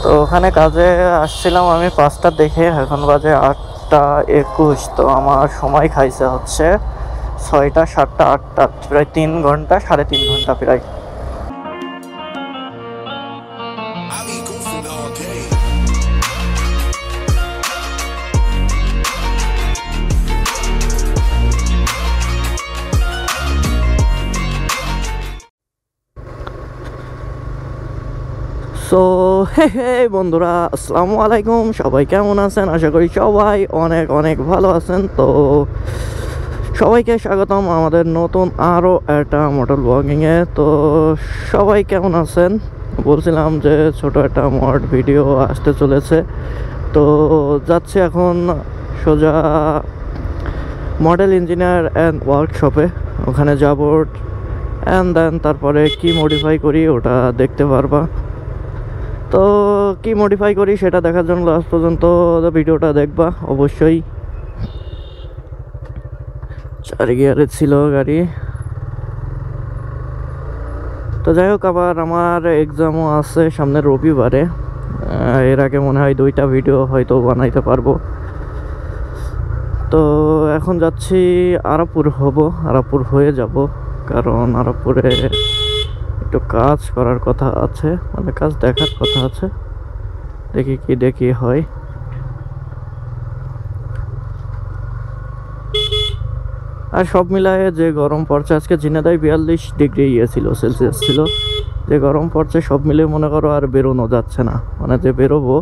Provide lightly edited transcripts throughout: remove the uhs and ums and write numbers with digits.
তো ওখানে কাজে আসছিলাম আমি 5টা দেখে, এখন বাজে 8টা 21। তো আমার সময় খাইছে হচ্ছে 6টা 7টা 8টা, প্রায় 3 ঘন্টা 3.5 ঘন্টা প্রায়। সো হে বন্ধুরা, আসসালামু আলাইকুম। সবাই কেমন আছেন? আশা করি সবাই অনেক অনেক ভালো আছেন। তো সবাইকে স্বাগতম আমাদের নতুন আরও একটা মোটর ব্লগিংয়ে। তো সবাই কেমন আছেন? বলছিলাম যে ছোট একটা মোট ভিডিও আসতে চলেছে। তো যাচ্ছি এখন সোজা মডেল ইঞ্জিনিয়ার অ্যান্ড ওয়ার্কশপে, ওখানে যাব অ্যান্ড দেন তারপরে কি মডিফাই করি ওটা দেখতে পারবা। তো কি মডিফাই করি সেটা দেখার জন্য লাস্ট পর্যন্ত ভিডিওটা দেখবা অবশ্যই। 4 গিয়ারের ছিল গাড়ি। তো যাই হোক, আবার আমার এক্সামও আছে সামনের রবিবারে। এর আগে মনে হয় 2টা ভিডিও হয়তো বানাইতে পারবো। তো এখন যাচ্ছি আরাপুর আরাপুর হয়ে যাব, কারণ আরাপুরে একটু কাজ করার কথা আছে, মানে কাজ দেখার কথা আছে। দেখি হয়। আর সব মিলায়ে যে গরম পড়ছে আজকে, ঝিনাইদহে 42 ডিগ্রি ছিল, সেলসিয়াস ছিল। যে গরম পড়ছে সব মিলিয়ে মনে করো আর বেরোনো যাচ্ছে না, মানে যে বেরোবো,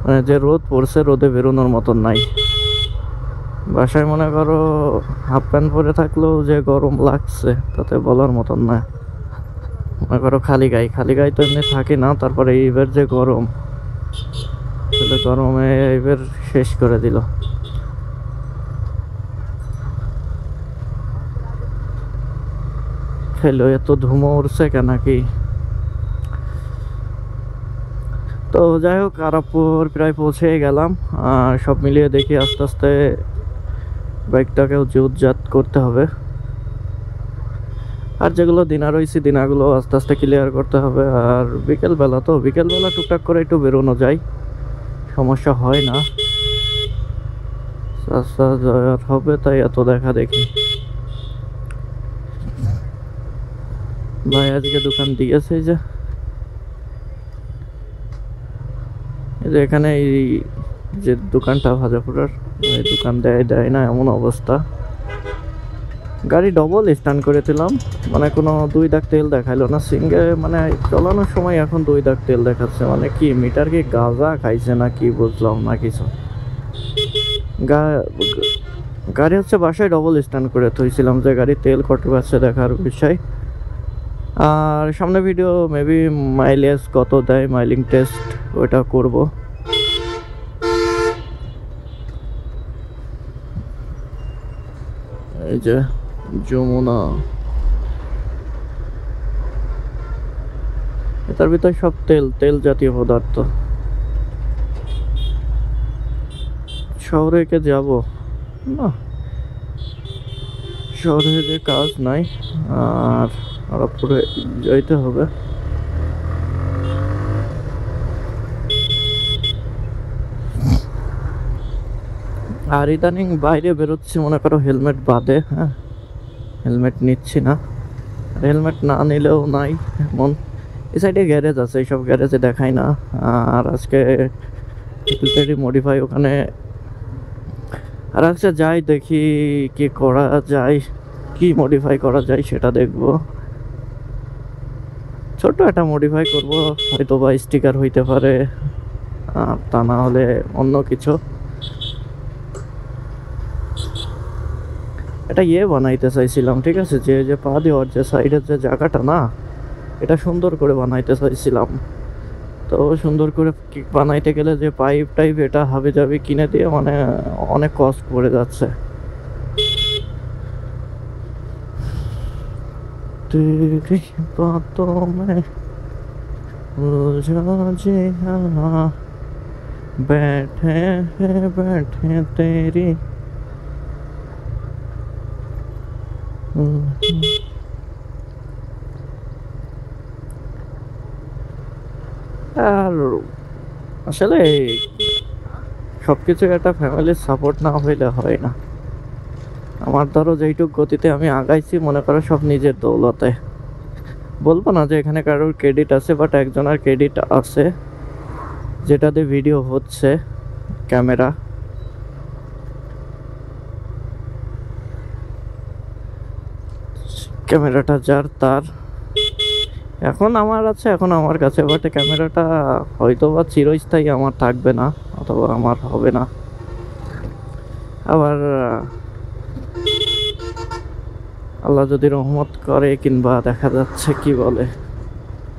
মানে যে রোদ পড়ছে রোদে বেরোনোর মতন নাই। বাসায় মনে করো হাফ প্যান্ট পরে থাকলেও যে গরম লাগছে তাতে বলার মতন না। মনে করো খালি গায়ে তো এমনি থাকে না, তারপরে এইবার যে গরম, গরমে এইবার শেষ করে দিল। খেলো এত ধুমো উঠছে কেন কি। তো যাই হোক, আরাপুর প্রায় পৌঁছে গেলাম। আর সব মিলিয়ে দেখি আস্তে আস্তে বাইকটাকেও জুতজাত করতে হবে। আর যেগুলো দিনা রয়েছে দিনাগুলো আস্তে আস্তে ক্লিয়ার করতে হবে। আর বিকেলবেলা টুকটাক করে একটু বেরোনো যায়, সমস্যা হয় না। আস্তে হবে, তাই এত দেখা দেখি। ভাই আজকে দোকান দিয়েছে যে এখানে এই যে দোকানটা ভাজাপুরার, এই দোকান দেয় না এমন অবস্থা। গাড়ি ডবল স্ট্যান্ড করে দিলাম, মানে কোনো 2 দাগ তেল দেখাইলো না সিঙ্গেল, মানে চালানোর সময় এখন 2 দাগ তেল দেখাচ্ছে। মানে কি মিটার কি গাঁজা খাইছে না কি বুঝলাম না কিছু। গাড়ি হচ্ছে বাসায় ডবল স্ট্যান্ড করে থইছিলাম, যে গাড়ি তেল কত পাচ্ছে দেখার বিষয়। আর সামনে ভিডিও মেবি মাইলেজ কত দেয়, মাইলিং টেস্ট ওইটা করব। এই যে যমুনা, এটার ভিতরে সব তেল জাতীয় পদার্থ। শহরে কে যাব না, শহরে যে কাজ নাই, আর আরাপুরে যাইতে হবে। আর ইদানিং বাইরে বেরোচ্ছি মনে করো হেলমেট বাদে, হ্যাঁ হেলমেট নিচ্ছি না। হেলমেট না নিলেও নাই এমন। এই সাইডে গ্যারেজ আছে, এইসব গ্যারেজে দেখাই না। আর আজকে মডিফাই ওখানে, আর আজকে যাই দেখি কি করা যায়, কি মডিফাই করা যায় সেটা দেখব। ছোট একটা মডিফাই করব, হয়তো বা স্টিকার হইতে পারে, তা না হলে অন্য কিছু। এটা বানাইতে চাইছিলাম, ঠিক আছে, যে পা দেওয়ার যে সাইডের যে জায়গাটা না, এটা সুন্দর করে বানাইতে চাইছিলাম। তো সুন্দর করে বানাইতে গেলে যে পাইপ টাইপ এটা হাবি জাবি কিনে দিয়ে মানে অনেক কষ্ট পড়ে যাচ্ছে। तेरी बातों में उलझा जी हाँ, बैठे तेरी আর আসলে সবকিছু একটা ফ্যামিলির সাপোর্ট না হইলে হয় না। আমার ধরো যেইটুক গতিতে আমি আগাইছি মনে করো সব নিজের দৌলতে। বলবো না যে এখানে কারোর ক্রেডিট আছে, বাট একজনের ক্রেডিট আছে, যেটাতে ভিডিও হচ্ছে। ক্যামেরাটা যার তার। এখন আমার আছে, এখন আমার কাছে, বাট ক্যামেরাটা হয়তো বা চিরস্থায়ী আমার থাকবে না, অথবা আমার হবে না। আবার আল্লাহ যদি রহমত করে, কিংবা দেখা যাচ্ছে কি বলে,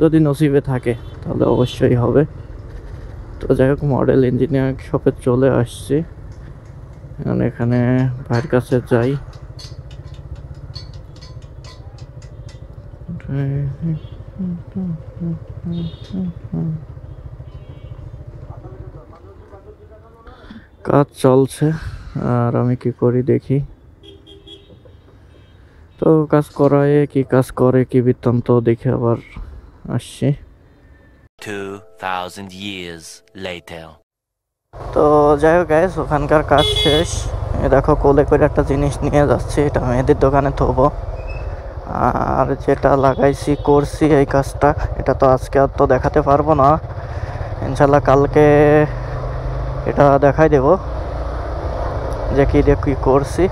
যদি নসিবে থাকে তাহলে অবশ্যই হবে। তো যাই হোক, মডেল ইঞ্জিনিয়ারিং শপে চলে আসছি। এখানে ভাইয়ের কাছে যাই। কাজ চলছে, আর আমি কি করি দেখি। তো কাজ করায় কি কাজ করে কি বৃত্তান্ত দেখে আবার আসছি। 2000 years later. তো যাই হোক গাইস, ওখানকার কাজ শেষ। দেখো কোলে করে একটা জিনিস নিয়ে যাচ্ছি, এটা মেহেদির দোকানে থবো। আর যেটা লাগাইছি করছি এই কাজটা, এটা তো আজকে আর তো দেখাতে পারবো না, ইনশাল্লাহ কালকে এটা দেখাই দেব যে কি করছি।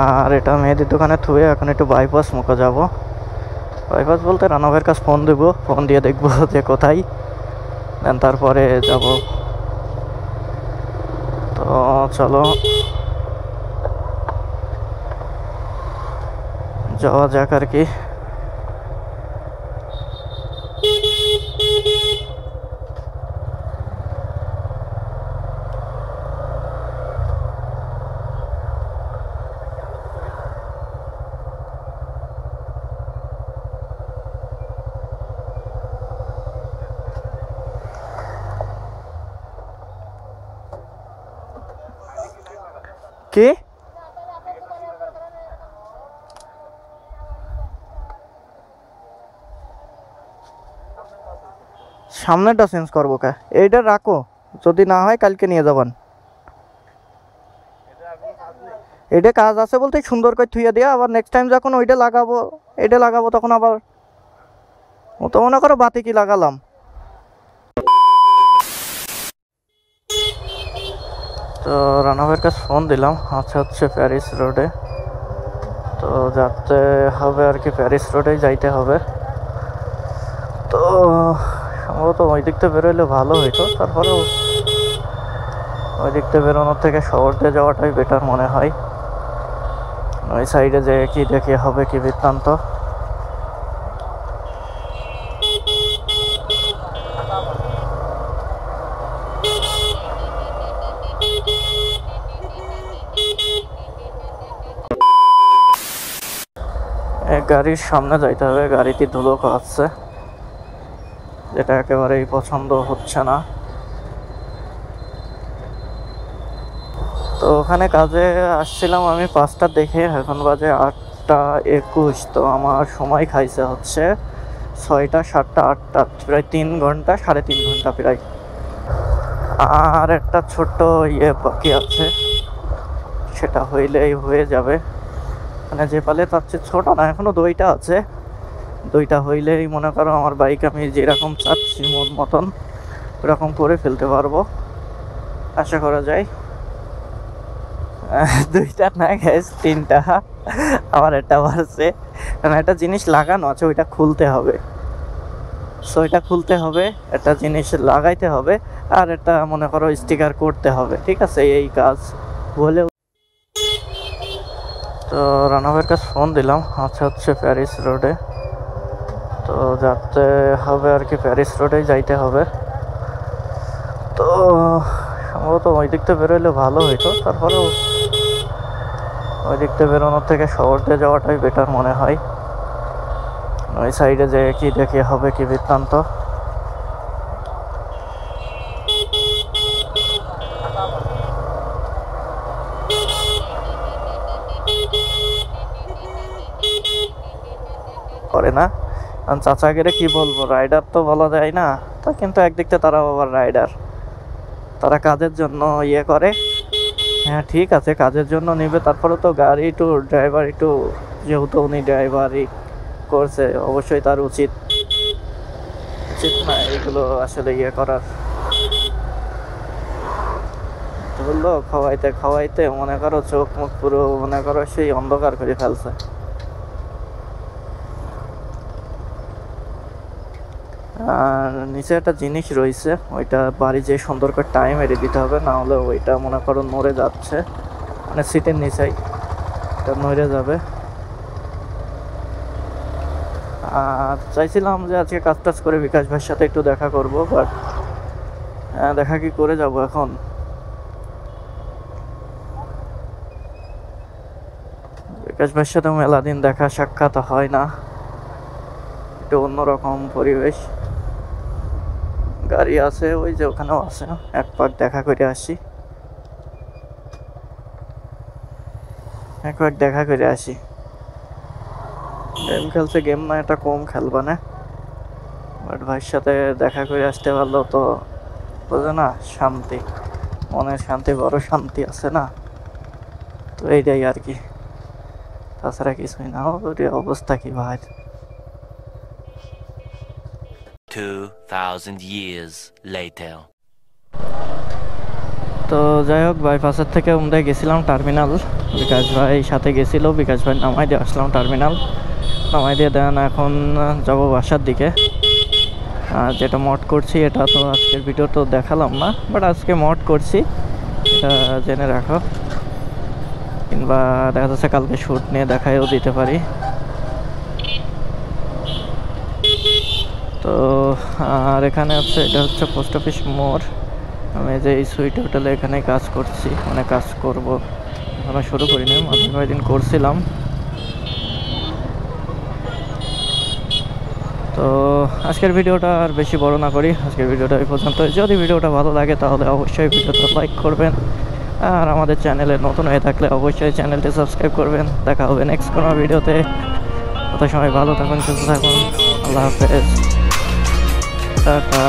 আর এটা মেহেদির দোকানে থুয়ে এখন একটু বাইপাস মুখে যাব। বাইপাস বলতে রানবের কাছে ফোন দেবো, ফোন দিয়ে দেখবো যে কোথায়, দেন তারপরে যাব। তো চলো যাওয়া যাক আর কি। কি সামনেটা চেঞ্জ করবো কা? এইটা রাখো, যদি না হয় কালকে নিয়ে যাবেন। এটা কাজ আছে বলতে সুন্দর করে থুয়ে দিয়া, আবার নেক্সট টাইম যখন ওইটা লাগাবো, এটা লাগাবো তখন আবার ও তো মনে করো বাতি কি লাগালাম। তো রানাবের কাছে ফোন দিলাম, আচ্ছা হচ্ছে প্যারিস রোডে। তো যাতে হবে আর কি, প্যারিস রোডেই যাইতে হবে। তো সম্ভবত ওই দিকটা বেরোইলে ভালো হইতো, তারপরেও ওই দিকটা বেরোনোর থেকে শহর দিয়ে যাওয়াটাই বেটার মনে হয়। ওই সাইডে যে কি দেখে হবে কি বৃত্তান্ত। গাড়ির সামনে যাইতে হবে, গাড়িটি ধুলো খাওয়াচ্ছে, যেটা একেবারেই পছন্দ হচ্ছে না। তো ওখানে কাজে আসছিলাম আমি 5টা দেখে, এখন বাজে 8টা 21। তো আমার সময় খাইছে হচ্ছে 6টা 7টা 8টা, প্রায় 3 ঘন্টা 3.5 ঘন্টা প্রায়। আর একটা ছোট্ট বাকি আছে, সেটা হইলেই হয়ে যাবে। মানে যে পালে তার চেয়ে ছোটো না, এখনও 2টা আছে। 2টা হইলেই মনে করো আমার বাইক আমি যেরকম চাচ্ছি মন মতন ওরকম করে ফেলতে পারবো, আশা করা যায়। 2টা না গ্যাস, 3টা। আমার একটা বাড়ছে, কারণ একটা জিনিস লাগানো আছে, ওইটা খুলতে হবে। সো এটা খুলতে হবে, একটা জিনিস লাগাইতে হবে, আর একটা মনে করো স্টিকার করতে হবে, ঠিক আছে, এই কাজ বলে। তো রানবের কাছে ফোন দিলাম, আচ্ছা হচ্ছে প্যারিস রোডে। তো যাতে হবে আর কি, প্যারিস রোডেই যাইতে হবে। তো সম্ভবত ওই দিকটা বেরোইলে ভালো হইতো, তারপরেও ওই দিকটা বেরোনোর থেকে শহর দিয়ে যাওয়াটাই বেটার মনে হয়। ওই সাইডে যে কি দেখে হবে কি বৃত্তান্ত। করে না, কারণ চাচাগেরে কি বলবো, রাইডার তো বলা যায় না। তা কিন্তু একদিক থেকে তারাও আবার রাইডার, তারা কাজের জন্য ইয়ে করে। হ্যাঁ ঠিক আছে, কাজের জন্য নেবে, তারপরে তো গাড়ি একটু ড্রাইভার একটু, যেহেতু উনি ড্রাইভারই করছে অবশ্যই তার উচিত না এগুলো আসলে ইয়ে করার। বললো খাওয়াইতে খাওয়াইতে মনে করো চোখ মুখ পুরো মনে করো সেই অন্ধকার করে ফেলছে। আর নিচে একটা জিনিস রয়েছে, ওইটা বাড়ি যে সুন্দর করে টাইম এড়ে দিতে হবে, না হলে ওইটা মনে করো নড়ে যাচ্ছে, মানে সিটের নিচেই এটা নড়ে যাবে। আর চাইছিলাম যে আজকে কাজ টাজ করে বিকাশ ভাইয়ের সাথে একটু দেখা করব, বাট দেখা কি করে যাব এখন। বিকাশ ভাইয়ের সাথে মেলা দিন দেখা সাক্ষাৎ হয় না, একটু অন্যরকম পরিবেশ। গাড়ি আছে ওই যে ওখানেও আছে, এক পাক দেখা করে আসি, একবার দেখা করে আসি। গেম খেলছে, গেম না এটা কম খেলবা না, বাট ভাইয়ের সাথে দেখা করে আসতে পারলেও তো বোঝে না শান্তি, মনের শান্তি বড় শান্তি আছে না, তো এইটাই আর কি, তাছাড়া কিছুই না। ওর অবস্থা কি ভাই? 2,000 years later. তো যাই হোক, বাইপাসের থেকে আমরা গেছিলাম টার্মিনাল, বিকাশ ভাই সাথে গেছিল, বিকাশ ভাই নামাই দিয়ে আসলাম টার্মিনাল, নামাই দিয়ে দেন এখন যাবো বাসার দিকে। আর যেটা মড করছি এটা তো আজকের ভিডিও তো দেখালাম না, বাট আজকে মড করছি এটা জেনে রাখো, কিংবা দেখা যাচ্ছে কালকে শ্যুট নিয়ে দেখাইও দিতে পারি। তো আর এখানে হচ্ছে এটা হচ্ছে পোস্ট অফিস মোড়, আমি যে এই সুইট হোটেলে এখানে কাজ করছি, মানে কাজ করব, এখনো শুরু করিনি, মাঝে কয়েকদিন করছিলাম। তো আজকের ভিডিওটা আর বেশি বড় না করি, আজকের ভিডিওটা এই পর্যন্ত। যদি ভিডিওটা ভালো লাগে তাহলে অবশ্যই ভিডিওটা লাইক করবেন, আর আমাদের চ্যানেলে নতুন হয়ে থাকলে অবশ্যই চ্যানেলটি সাবস্ক্রাইব করবেন। দেখা হবে নেক্সট কোনো ভিডিওতে, তত সময় ভালো থাকুন, সুস্থ থাকুন, আল্লাহ হাফেজ, টাটা।